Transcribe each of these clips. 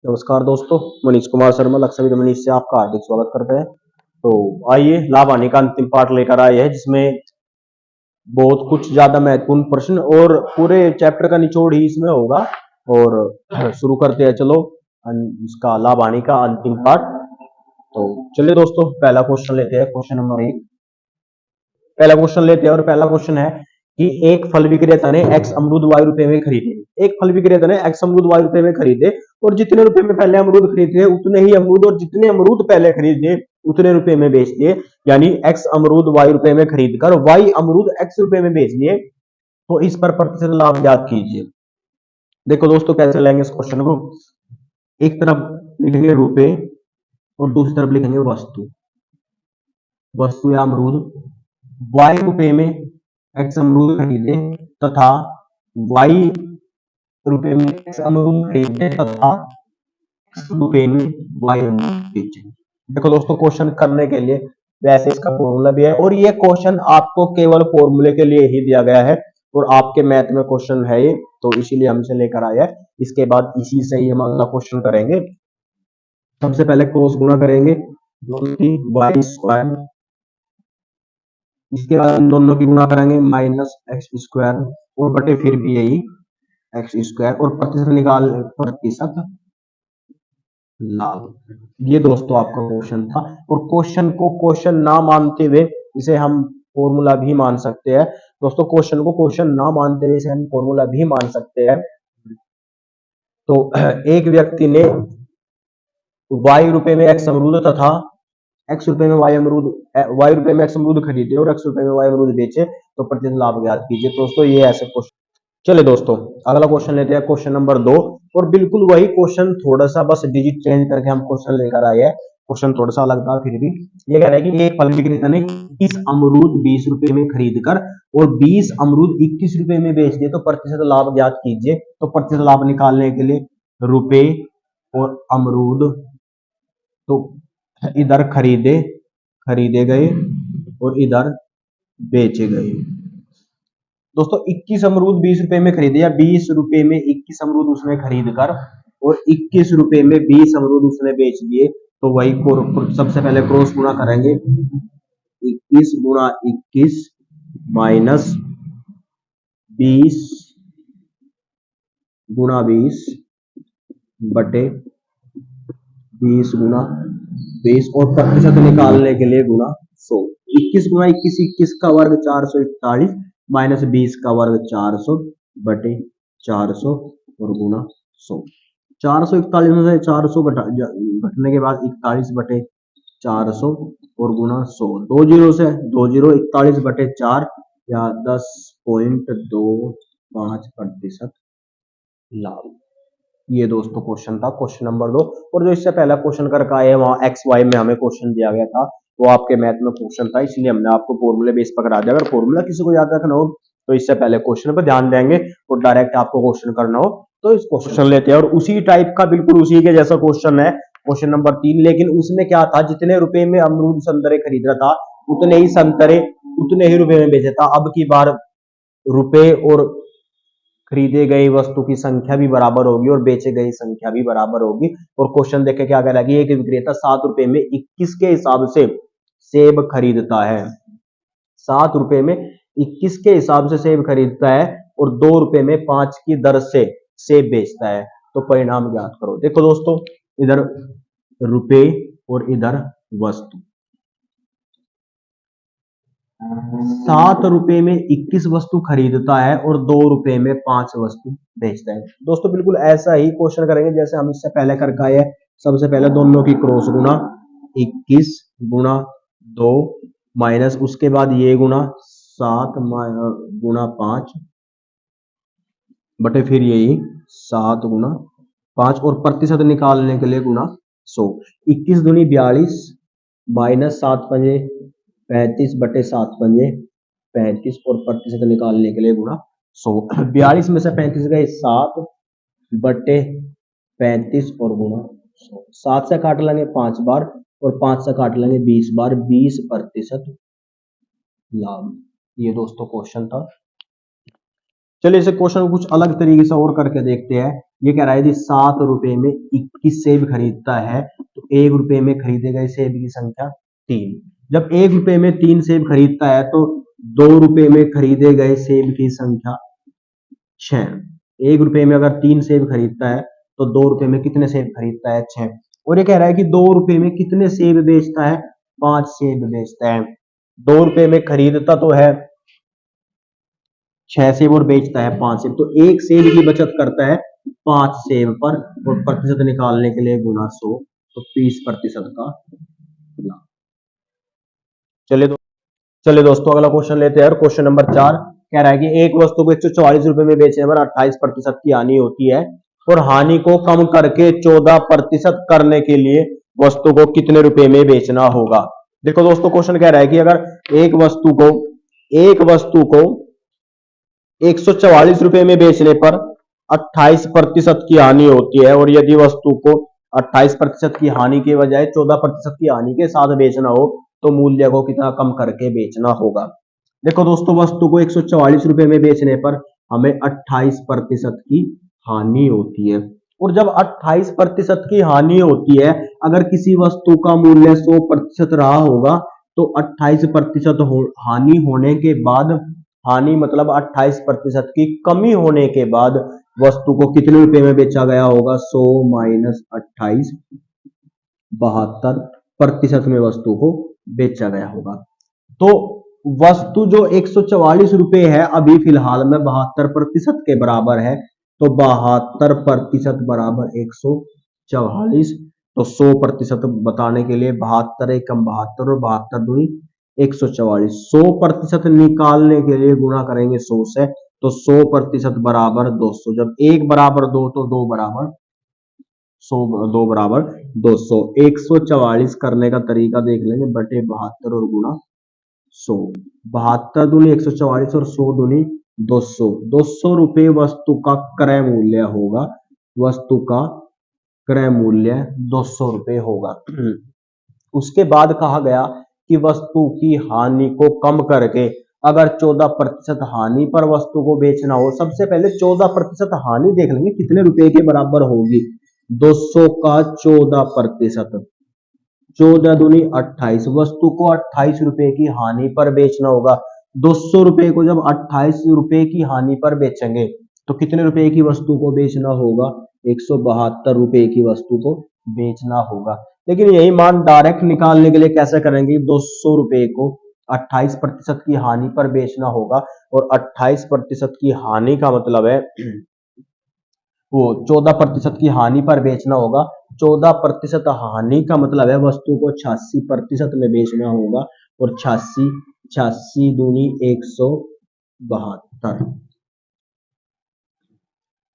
नमस्कार दोस्तों, मनीष कुमार शर्मा लक्ष्य मनीष से आपका हार्दिक स्वागत करते हैं। तो आइए लाभ हानि का अंतिम पार्ट लेकर आए हैं, जिसमें बहुत कुछ ज्यादा महत्वपूर्ण प्रश्न और पूरे चैप्टर का निचोड़ ही इसमें होगा। और शुरू करते हैं, चलो इसका लाभ हानि का अंतिम पार्ट। तो चलिए दोस्तों, पहला क्वेश्चन लेते हैं, क्वेश्चन नंबर 1। पहला क्वेश्चन लेते हैं और पहला क्वेश्चन है कि एक फल विक्रेता ने एक्स अमरूद ₹Y में खरीदे। एक फल विक्रेता ने एक्स अमरूद ₹Y में खरीदे और जितने रुपए में पहले अमरूद खरीदे उतने ही अमरूद, और जितने अमरूद पहले खरीदे उतने रुपए में बेच दिए। यानी एक्स अमरूद ₹Y में खरीदकर Y अमरूद एक्स रुपए में बेच दिए। तो इस पर प्रतिशत लाभ ज्ञात कीजिए। देखो दोस्तों, कैसे लेंगे इस क्वेश्चन को। एक तरफ लिखेंगे रुपए और दूसरी तरफ लिखेंगे वस्तु। वस्तु या अमरूद, ₹Y में एक्स अमरूद खरीदे तथा ₹Y में एक्स अमरूद खरीदे तथा रुपए में Y अमरूद बेचे। देखो दोस्तों, क्वेश्चन करने के लिए वैसे इसका फॉर्मूला भी है, और ये क्वेश्चन आपको केवल फॉर्मूले के लिए ही दिया गया है, और आपके मैथ में क्वेश्चन है ये, तो इसीलिए हमसे लेकर आया है। इसके बाद इसी से ही हम अगला क्वेश्चन करेंगे। सबसे पहले क्रॉस गुणा करेंगे, Y²। इसके बाद इन दोनों की गुणा करेंगे -x² और बटे फिर भी यही x², और प्रतिशत निकाल प्रतिशत लाभ। ये दोस्तों आपका क्वेश्चन था, और क्वेश्चन को क्वेश्चन ना मानते हुए इसे हम फॉर्मूला भी मान सकते हैं। दोस्तों, क्वेश्चन को क्वेश्चन ना मानते हुए इसे हम फॉर्मूला भी मान सकते हैं। तो एक व्यक्ति ने ₹Y में एक्स अमरूद तथा एक्स रुपए में Y में एक्स अमरूद खरीदे और एक्स रुपए में Y अमरूद बेचे, तो प्रतिशत लाभ ज्ञात कीजिए। दोस्तों, ये ऐसे क्वेश्चन। चले दोस्तों, अगला क्वेश्चन लेते हैं, क्वेश्चन नंबर 2। और बिल्कुल वही क्वेश्चन, थोड़ा सा बस डिजिट चेंज करके हम क्वेश्चन लेकर आए हैं। क्वेश्चन थोड़ा सा अलग था, फिर भी ये कह रहा है कि एक फल विक्रेता ने 20 अमरूद ₹20 में खरीदकर और 20 अमरूद ₹21 में बेच दिए, तो प्रतिशत लाभ ज्ञात कीजिए। तो प्रतिशत लाभ निकालने के लिए रुपए और अमरूद, तो इधर खरीदे गए और इधर बेचे गए। दोस्तों, 21 अमरूद ₹20 में खरीदे, या ₹20 में 21 अमरूद उसने खरीद कर और ₹21 में 20 अमरूद उसने बेच दिए। तो वही सबसे पहले क्रॉस गुणा करेंगे, 21 गुणा 21 माइनस 20 गुणा 20 बटे 20 गुणा 20, और प्रतिशत निकालने के लिए गुणा 100। 21 गुणा 21, 21 का वर्ग 441 माइनस 20 का वर्ग 400 बटे 400 और गुणा 100। 441 में से 400 घटने के बाद 41 बटे 400 और गुणा 100। 2 जीरो से 2 जीरो, 41 बटे 4 या 10.25% लाभ। ये दोस्तों क्वेश्चन था, क्वेश्चन नंबर 2। और जो इससे पहला क्वेश्चन करके आए हैं, वहां XY में हमें क्वेश्चन दिया गया था, वो आपके मैथ में क्वेश्चन था, इसलिए हमने आपको फॉर्मूले बेस पकड़ा दिया। अगर फॉर्मूला किसी को याद रखना हो तो इससे पहले क्वेश्चन पर ध्यान देंगे, और डायरेक्ट आपको क्वेश्चन करना हो तो इस क्वेश्चन लेते हैं। और उसी टाइप का, बिल्कुल उसी के जैसा क्वेश्चन है क्वेश्चन नंबर 3, लेकिन उसमें क्या था, जितने रुपए में अमरूद संतरे खरीद रहा था उतने ही संतरे उतने ही रुपए में बेचा था। अब की बार रुपए और खरीदे गई वस्तु की संख्या भी बराबर होगी और बेचे गई संख्या भी बराबर होगी। और क्वेश्चन देखे क्या कह रहा है कि एक विक्रेता ₹7 में 21 के हिसाब से सेब खरीदता है। ₹7 में 21 के हिसाब से सेब खरीदता है और ₹2 में 5 की दर से सेब बेचता है। तो परिणाम ज्ञात करो। देखो दोस्तों, इधर रुपए और इधर वस्तु। ₹7 में 21 वस्तु खरीदता है और ₹2 में 5 वस्तु बेचता है। दोस्तों, बिल्कुल ऐसा ही क्वेश्चन करेंगे जैसे हम इससे पहले करके आए हैं। सबसे पहले दोनों की क्रॉस गुणा, 21 गुणा 2 माइनस, उसके बाद ये गुणा 7 गुणा 5 बटे फिर यही 7 गुणा 5, और प्रतिशत निकालने के लिए गुणा 100। 21 दूनी 42 माइनस 7 पंजे 35 बटे 7 पंजे 35, और प्रतिशत निकालने के लिए गुणा 100। 42 में से 35 गए 7 बटे 35 और गुणा 100। 7 से काट लेंगे 5 बार और 5 से काट लेंगे 20 बार, 20% लाभ। ये दोस्तों क्वेश्चन था। चलिए इसे क्वेश्चन को कुछ अलग तरीके से और करके देखते हैं। ये कह रहा है यदि 7 रुपए में 21 सेब खरीदता है तो 1 रुपए में खरीदे गए सेब की संख्या 3। जब 1 रुपए में 3 सेब खरीदता है तो 2 रुपए में खरीदे गए सेब की संख्या 6। 1 रुपए में अगर 3 सेब खरीदता है तो 2 रुपए में कितने सेब खरीदता है? 6। और ये कह रहा है कि 2 रुपए में कितने सेब बेचता है? 5 सेब बेचता है। 2 रुपए में खरीदता तो है 6 सेब और बेचता है 5 सेब, तो 1 सेब की बचत करता है 5 सेब पर, और प्रतिशत निकालने के लिए गुना 100, तो 30% का गुना। चलिए चलिए दोस्तों अगला क्वेश्चन लेते हैं। क्वेश्चन नंबर 4 कह रहा है कि एक वस्तु को 144 रुपए में बेचने पर 28% की हानि होती है और हानि को कम करके 14% करने के लिए वस्तु को कितने रुपए में बेचना होगा? देखो दोस्तों क्वेश्चन कह रहा है कि अगर एक वस्तु को 144 रुपए में बेचने पर 28% की हानि होती है और यदि वस्तु को 28% की हानि के बजाय 14% की हानि के साथ बेचना हो तो मूल्य को कितना कम करके बेचना होगा? देखो दोस्तों वस्तु को 144 रुपए में बेचने पर हमें 28% की हानि होती है, और जब 28% की हानि होती है, अगर किसी वस्तु का मूल्य 100% रहा होगा तो 28% हानि होने के बाद, हानि मतलब 28% की कमी होने के बाद वस्तु को कितने रुपए में बेचा गया होगा? 100 माइनस 28, 72% में वस्तु को बेचा गया होगा। तो वस्तु जो 144 रुपए है अभी फिलहाल में 72% के बराबर है, तो 72% बराबर 144, तो 100% बताने के लिए 72 एकम 72 और 72 दूनी 144। 100% निकालने के लिए गुणा करेंगे 100 से, तो 100% बराबर 200। जब 1 बराबर 2 तो 2 बराबर 100, 2 बराबर 200। 144 करने का तरीका देख लेंगे, बटे 72 और गुणा 100। 72 दूनी 144 और 100 दूनी 200। 200 रुपए वस्तु का क्रय मूल्य होगा, वस्तु का क्रय मूल्य 200 रुपए होगा। उसके बाद कहा गया कि वस्तु की हानि को कम करके अगर 14% हानि पर वस्तु को बेचना हो, सबसे पहले 14% हानि देख लेंगे कितने रुपए के बराबर होगी। 200 का 14%, 14 दूनी 28, वस्तु को 28 रुपए की हानि पर बेचना होगा। 200 रुपए को जब 28 रुपए की हानि पर बेचेंगे तो कितने रुपए की वस्तु को बेचना होगा? 172 रुपए की वस्तु को बेचना होगा। लेकिन यही मान डायरेक्ट निकालने के लिए कैसे करेंगे? 200 रुपए को 28% की हानि पर बेचना होगा, और 28% की हानि का मतलब है वो 14% की हानि पर बेचना होगा। 14% हानि का मतलब है वस्तु को 86% में बेचना होगा, और 86 दूनी 172,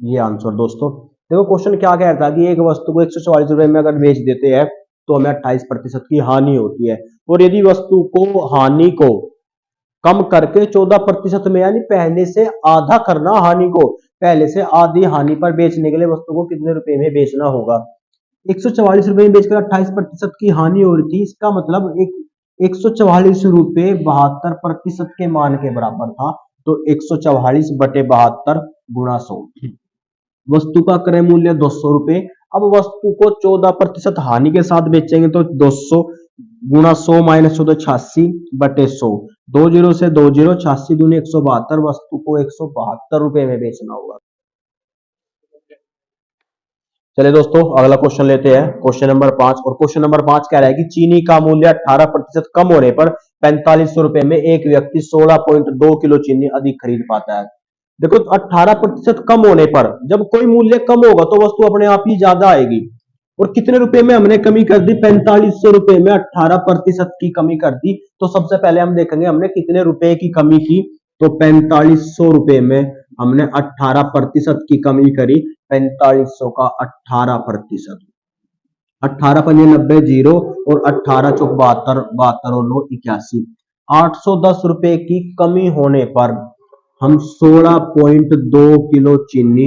ये आंसर दोस्तों। देखो क्वेश्चन क्या कहता है कि एक वस्तु को 144 रुपए में अगर बेच देते हैं तो हमें 28% की हानि होती है, और यदि वस्तु को हानि को कम करके 14% में, यानी पहले से आधा करना हानि को, पहले से आधी हानि पर बेचने के लिए वस्तु को कितने रुपए में बेचना होगा? 144 रुपए में बेचकर 28% की हानि हो रही थी, इसका मतलब 144 रुपए 72% के मान के बराबर था, तो 144 बटे 72 गुणा 100। वस्तु का क्रय मूल्य 200 रुपए। अब वस्तु को 14% हानि के साथ बेचेंगे तो 200 गुणा 100 माइनस 14, 86 बटे 100। 2 जीरो से 2 जीरो, 86 दूनी 172, वस्तु को 172 रुपए में बेचना होगा। चलिए दोस्तों अगला क्वेश्चन लेते हैं, क्वेश्चन नंबर 5। और क्वेश्चन नंबर 5 कह रहा है कि चीनी का मूल्य 18% कम होने पर 4500 रुपए में एक व्यक्ति 16.2 किलो चीनी अधिक खरीद पाता है। देखो 18% कम होने पर, जब कोई मूल्य कम होगा तो वस्तु अपने आप ही ज्यादा आएगी, और कितने रुपए में हमने कमी कर दी? 4500 रुपए में 18% की कमी कर दी। तो सबसे पहले हम देखेंगे हमने कितने रुपए की कमी की, तो 4500 रुपए में हमने 18% की कमी करी। 4500 का 18%, 18 पंजे 90, जीरो, और 18 चौक 72, 72 और 9 81। 810 रुपए की कमी होने पर हम 16.2 किलो चीनी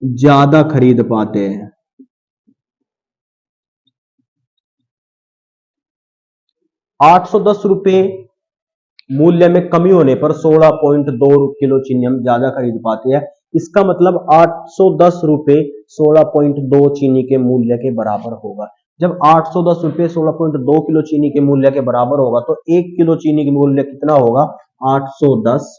ज्यादा खरीद पाते हैं। 810 रुपए मूल्य में कमी होने पर 16.2 किलो चीनी हम ज्यादा खरीद पाते हैं। इसका मतलब 810 रुपए 16.2 चीनी के मूल्य के बराबर होगा। जब 810 रुपए 16.2 किलो चीनी के मूल्य के बराबर होगा तो 1 किलो चीनी का मूल्य कितना होगा? 810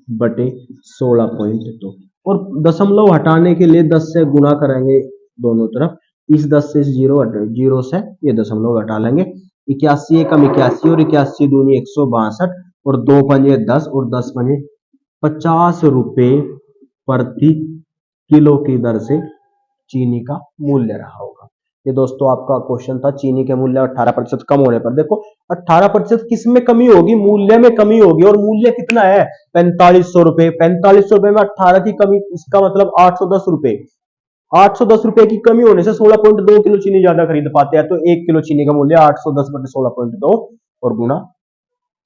बटे 16.2। और दशमलव हटाने के लिए 10 से गुणा करेंगे दोनों तरफ। इस 10 से जीरो से ये दशमलव हटा लेंगे। 81 एकम 81 और 81 दूनी 162 और 2 पंजे 10 और 10 पंजे 50 रुपए प्रति किलो की दर से चीनी का मूल्य रहा होगा। ये दोस्तों आपका क्वेश्चन था। चीनी के मूल्य 18% कम होने पर, देखो 18% किस में कमी होगी? मूल्य में कमी होगी। और मूल्य कितना है? 4500 रुपए। 4500 रुपए में 18 की कमी, इसका मतलब 810 रुपए। 810 रुपए की कमी होने से 16.2 किलो चीनी ज्यादा खरीद पाते हैं। तो 1 किलो चीनी का मूल्य 810 बटे 16.2 और गुना,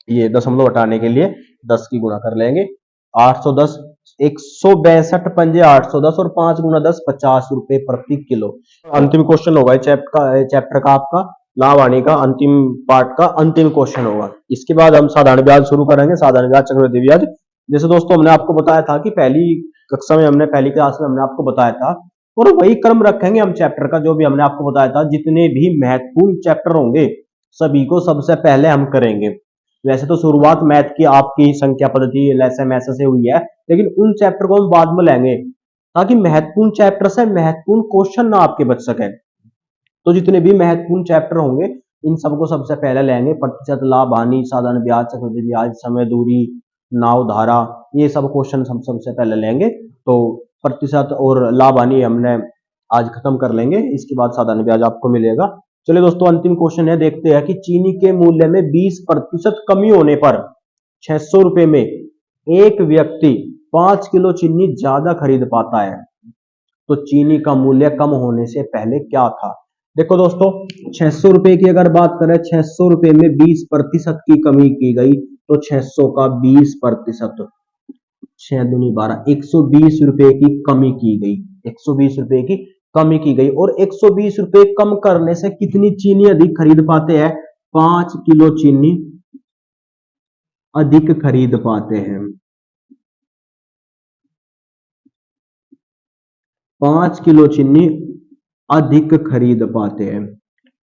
ये दशमलव हटाने के लिए 10 की गुणा कर लेंगे। 810 162 पंजे 810 और 5 गुना 10 50 रुपए प्रति किलो। अंतिम क्वेश्चन होगा चैप्टर का आपका लाभ हानि का अंतिम पार्ट का अंतिम क्वेश्चन होगा। इसके बाद हम साधारण ब्याज शुरू करेंगे। साधारण ब्याज, चक्रवृद्धि ब्याज। जैसे दोस्तों हमने आपको बताया था कि पहली कक्षा में हमने, पहली क्लास में हमने आपको बताया था, और वही क्रम रखेंगे हम चैप्टर का जो भी हमने आपको बताया था। जितने भी महत्वपूर्ण चैप्टर होंगे सभी को सबसे पहले हम करेंगे। वैसे तो शुरुआत मैथ की आपकी संख्या पद्धति ऐसे से हुई है, लेकिन उन चैप्टर को हम बाद में लेंगे ताकि महत्वपूर्ण चैप्टर से महत्वपूर्ण क्वेश्चन ना आपके बच सके। तो जितने भी महत्वपूर्ण चैप्टर होंगे इन सबको सबसे पहले लेंगे। प्रतिशत, लाभ हानि, साधारण ब्याज, चक्रवृद्धि ब्याज, समय, दूरी, नाव, धारा, ये सब क्वेश्चन हम सबसे पहले लेंगे। तो प्रतिशत और लाभ हानि हमने आज खत्म कर लेंगे। इसके बाद साधारण ब्याज आपको मिलेगा। चलिए दोस्तों अंतिम क्वेश्चन है, देखते हैं कि चीनी के मूल्य में 20% कमी होने पर 600 रुपए में एक व्यक्ति 5 किलो चीनी ज्यादा खरीद पाता है। तो चीनी का मूल्य कम होने से पहले क्या था? देखो दोस्तों 600 रुपए की अगर बात करें, 600 रुपए में 20% की कमी की गई तो 600 का 20%, 6 दूनी 12, 120 रुपए की कमी की गई। 120 रुपए की कमी की गई और 120 रुपए कम करने से कितनी चीनी अधिक खरीद पाते हैं? 5 किलो चीनी अधिक खरीद पाते हैं। 5 किलो चीनी अधिक खरीद पाते हैं।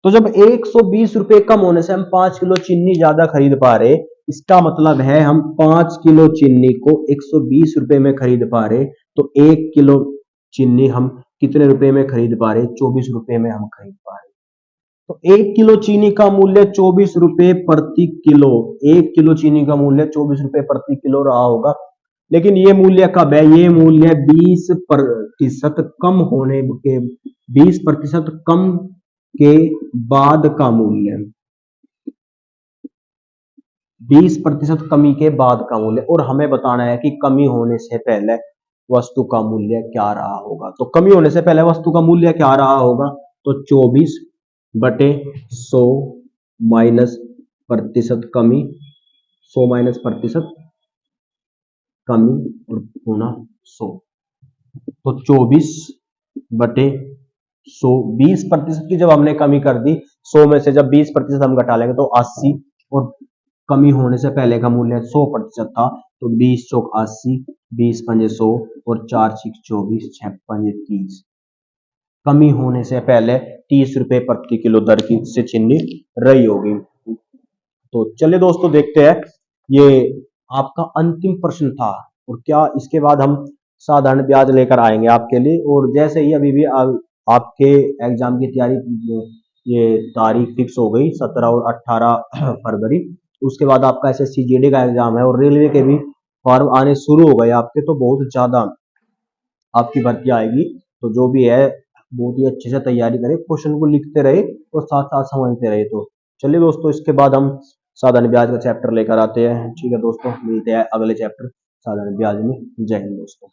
तो जब 120 रुपए कम होने से हम 5 किलो चीनी ज्यादा खरीद पा रहे, इसका मतलब है हम 5 किलो चीनी को 120 रुपए में खरीद पा रहे। तो 1 किलो चीनी हम कितने रुपए में खरीद पा रहे? 24 रुपए में हम खरीद पा रहे। तो 1 किलो चीनी का मूल्य 24 रुपए प्रति किलो। 1 किलो चीनी का मूल्य 24 रुपए प्रति किलो रहा होगा। लेकिन ये मूल्य कब है? ये मूल्य 20% कम होने के, 20% कम के बाद का मूल्य, 20% कमी के बाद का मूल्य। और हमें बताना है कि कमी होने से पहले वस्तु का मूल्य क्या रहा होगा। तो कमी होने से पहले वस्तु का मूल्य क्या रहा होगा? तो 24 बटे 100 माइनस प्रतिशत कमी, 100 माइनस प्रतिशत कमी और गुना 100। तो 24 बटे 100, 20% की जब हमने कमी कर दी, 100 में से जब 20% हम घटा लेंगे तो 80, और कमी होने से पहले का मूल्य 100% था। तो 20 चौक 80, 20 पंजे 100 और 4 छिक 24, 6 पंजे 30। कमी होने से पहले 30 रुपए प्रति किलो दर की से चीनी रही होगी। तो चलिए दोस्तों देखते हैं, ये आपका अंतिम प्रश्न था। और क्या इसके बाद हम साधारण ब्याज लेकर आएंगे आपके लिए। और जैसे ही अभी भी आपके एग्जाम की तैयारी, ये तारीख फिक्स हो गई 17 और 18 फरवरी, उसके बाद आपका एसएससी जीडी का एग्जाम है और रेलवे के भी फॉर्म आने शुरू हो गए आपके। तो बहुत ज्यादा आपकी भर्ती आएगी। तो जो भी है बहुत ही अच्छे से तैयारी करें, क्वेश्चन को लिखते रहे और साथ साथ समझते रहे। तो चलिए दोस्तों इसके बाद हम साधारण ब्याज का चैप्टर लेकर आते हैं। ठीक है दोस्तों, मिलते हैं अगले चैप्टर साधारण ब्याज में। जय हिंद दोस्तों।